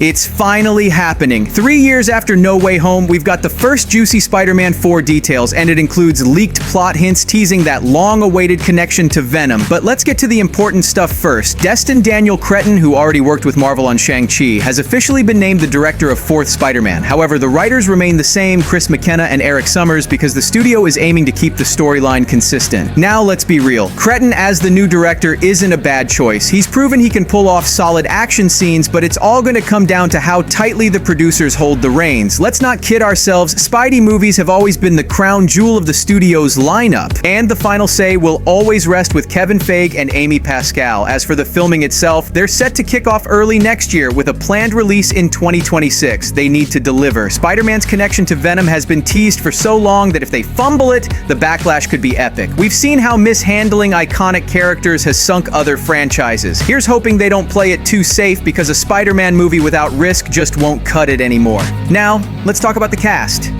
It's finally happening. 3 years after No Way Home, we've got the first juicy Spider-Man 4 details, and it includes leaked plot hints teasing that long-awaited connection to Venom. But let's get to the important stuff first. Destin Daniel Cretton, who already worked with Marvel on Shang-Chi, has officially been named the director of 4th Spider-Man. However, the writers remain the same, Chris McKenna and Eric Summers, because the studio is aiming to keep the storyline consistent. Now, let's be real. Cretton as the new director isn't a bad choice. He's proven he can pull off solid action scenes, but it's all going to come down to how tightly the producers hold the reins. Let's not kid ourselves, Spidey movies have always been the crown jewel of the studio's lineup, and the final say will always rest with Kevin Feige and Amy Pascal. As for the filming itself, they're set to kick off early next year with a planned release in 2026. They need to deliver. Spider-Man's connection to Venom has been teased for so long that if they fumble it, the backlash could be epic. We've seen how mishandling iconic characters has sunk other franchises. Here's hoping they don't play it too safe, because a Spider-Man movie without risk just won't cut it anymore. Now, let's talk about the cast.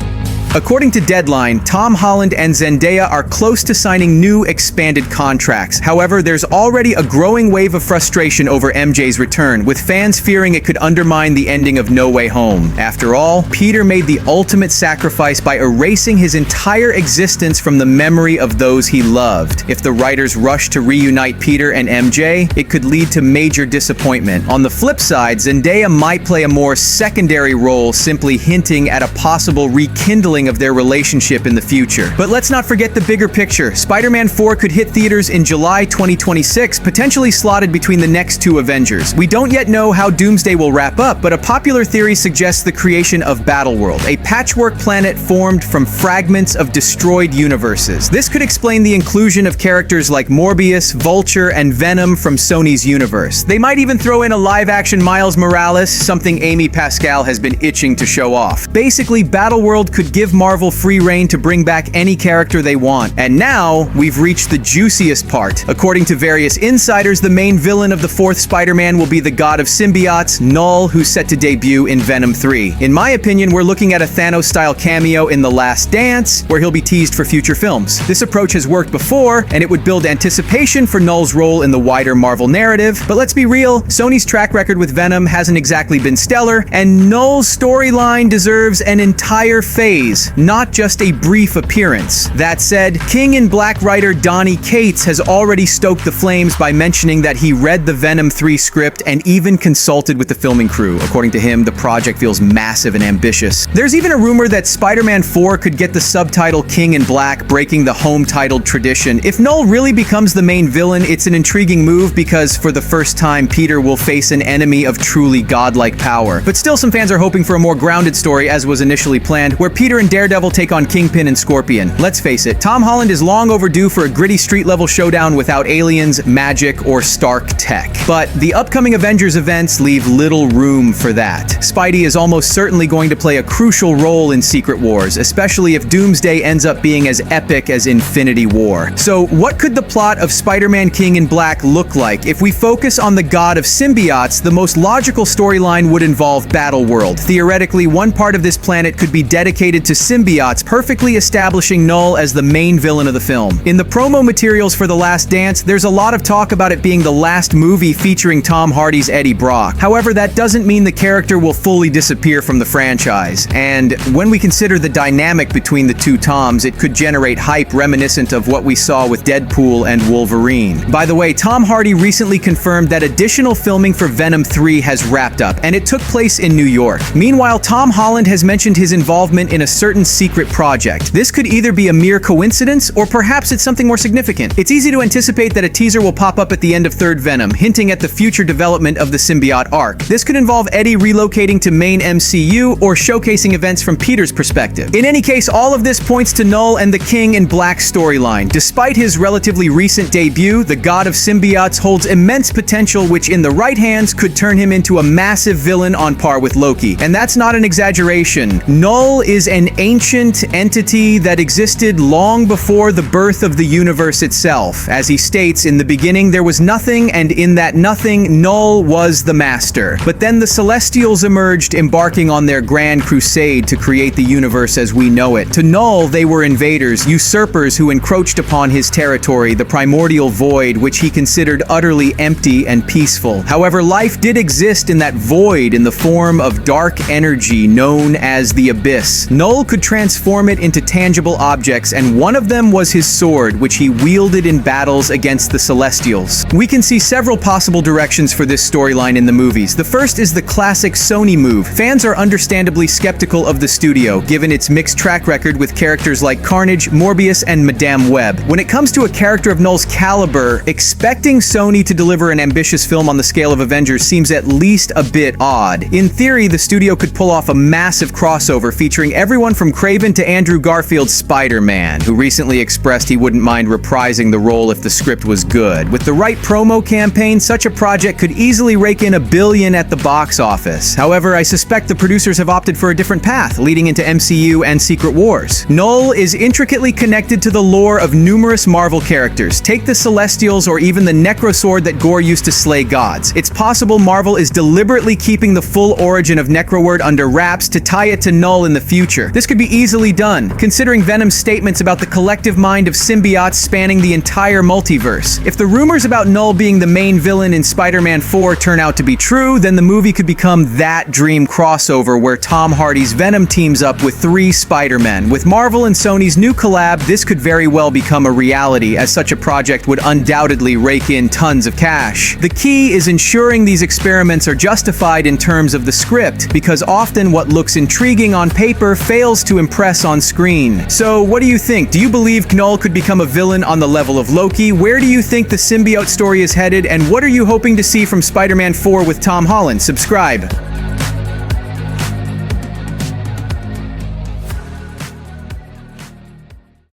According to Deadline, Tom Holland and Zendaya are close to signing new expanded contracts. However, there's already a growing wave of frustration over MJ's return, with fans fearing it could undermine the ending of No Way Home. After all, Peter made the ultimate sacrifice by erasing his entire existence from the memory of those he loved. If the writers rush to reunite Peter and MJ, it could lead to major disappointment. On the flip side, Zendaya might play a more secondary role, simply hinting at a possible rekindling of their relationship in the future. But let's not forget the bigger picture. Spider-Man 4 could hit theaters in July 2026, potentially slotted between the next two Avengers. We don't yet know how Doomsday will wrap up, but a popular theory suggests the creation of Battleworld, a patchwork planet formed from fragments of destroyed universes. This could explain the inclusion of characters like Morbius, Vulture, and Venom from Sony's universe. They might even throw in a live-action Miles Morales, something Amy Pascal has been itching to show off. Basically, Battleworld could give Marvel free reign to bring back any character they want. And now, we've reached the juiciest part. According to various insiders, the main villain of the 4th Spider-Man will be the God of Symbiotes, Knull, who's set to debut in Venom 3. In my opinion, we're looking at a Thanos-style cameo in The Last Dance, where he'll be teased for future films. This approach has worked before, and it would build anticipation for Knull's role in the wider Marvel narrative. But let's be real, Sony's track record with Venom hasn't exactly been stellar, and Knull's storyline deserves an entire phase, not just a brief appearance. That said, King in Black writer Donny Cates has already stoked the flames by mentioning that he read the Venom 3 script and even consulted with the filming crew. According to him, the project feels massive and ambitious. There's even a rumor that Spider-Man 4 could get the subtitle King in Black, breaking the home-titled tradition. If Knull really becomes the main villain, it's an intriguing move because for the first time, Peter will face an enemy of truly godlike power. But still, some fans are hoping for a more grounded story, as was initially planned, where Peter and Daredevil take on Kingpin and Scorpion. Let's face it, Tom Holland is long overdue for a gritty street-level showdown without aliens, magic, or Stark tech. But the upcoming Avengers events leave little room for that. Spidey is almost certainly going to play a crucial role in Secret Wars, especially if Doomsday ends up being as epic as Infinity War. So what could the plot of Spider-Man King in Black look like? If we focus on the God of Symbiotes, the most logical storyline would involve Battleworld. Theoretically, one part of this planet could be dedicated to symbiotes, perfectly establishing Knull as the main villain of the film. In the promo materials for The Last Dance, there's a lot of talk about it being the last movie featuring Tom Hardy's Eddie Brock. However, that doesn't mean the character will fully disappear from the franchise. And when we consider the dynamic between the two Toms, it could generate hype reminiscent of what we saw with Deadpool and Wolverine. By the way, Tom Hardy recently confirmed that additional filming for Venom 3 has wrapped up, and it took place in New York. Meanwhile, Tom Holland has mentioned his involvement in a certain secret project. This could either be a mere coincidence, or perhaps it's something more significant. It's easy to anticipate that a teaser will pop up at the end of 3rd Venom, hinting at the future development of the symbiote arc. This could involve Eddie relocating to main MCU, or showcasing events from Peter's perspective. In any case, all of this points to Knull and the King in Black storyline. Despite his relatively recent debut, the God of Symbiotes holds immense potential, which in the right hands could turn him into a massive villain on par with Loki. And that's not an exaggeration. Knull is an ancient entity that existed long before the birth of the universe itself. As he states, in the beginning there was nothing, and in that nothing, Knull was the master. But then the Celestials emerged, embarking on their grand crusade to create the universe as we know it. To Knull, they were invaders, usurpers who encroached upon his territory, the primordial void, which he considered utterly empty and peaceful. However, life did exist in that void in the form of dark energy known as the Abyss. Knull could transform it into tangible objects, and one of them was his sword, which he wielded in battles against the Celestials. We can see several possible directions for this storyline in the movies. The first is the classic Sony move. Fans are understandably skeptical of the studio, given its mixed track record with characters like Carnage, Morbius, and Madame Web. When it comes to a character of Knull's caliber, expecting Sony to deliver an ambitious film on the scale of Avengers seems at least a bit odd. In theory, the studio could pull off a massive crossover featuring everyone from Kraven to Andrew Garfield's Spider-Man, who recently expressed he wouldn't mind reprising the role if the script was good. With the right promo campaign, such a project could easily rake in $1 billion at the box office. However, I suspect the producers have opted for a different path, leading into MCU and Secret Wars. Knull is intricately connected to the lore of numerous Marvel characters. Take the Celestials or even the Necrosword that Gore used to slay gods. It's possible Marvel is deliberately keeping the full origin of Necroword under wraps to tie it to Knull in the future. This could be easily done, considering Venom's statements about the collective mind of symbiotes spanning the entire multiverse. If the rumors about Knull being the main villain in Spider-Man 4 turn out to be true, then the movie could become that dream crossover where Tom Hardy's Venom teams up with 3 Spider-Men. With Marvel and Sony's new collab, this could very well become a reality, as such a project would undoubtedly rake in tons of cash. The key is ensuring these experiments are justified in terms of the script, because often what looks intriguing on paper fails to impress on screen. So what do you think? Do you believe Knull could become a villain on the level of Loki? Where do you think the symbiote story is headed? And what are you hoping to see from Spider-Man 4 with Tom Holland? Subscribe.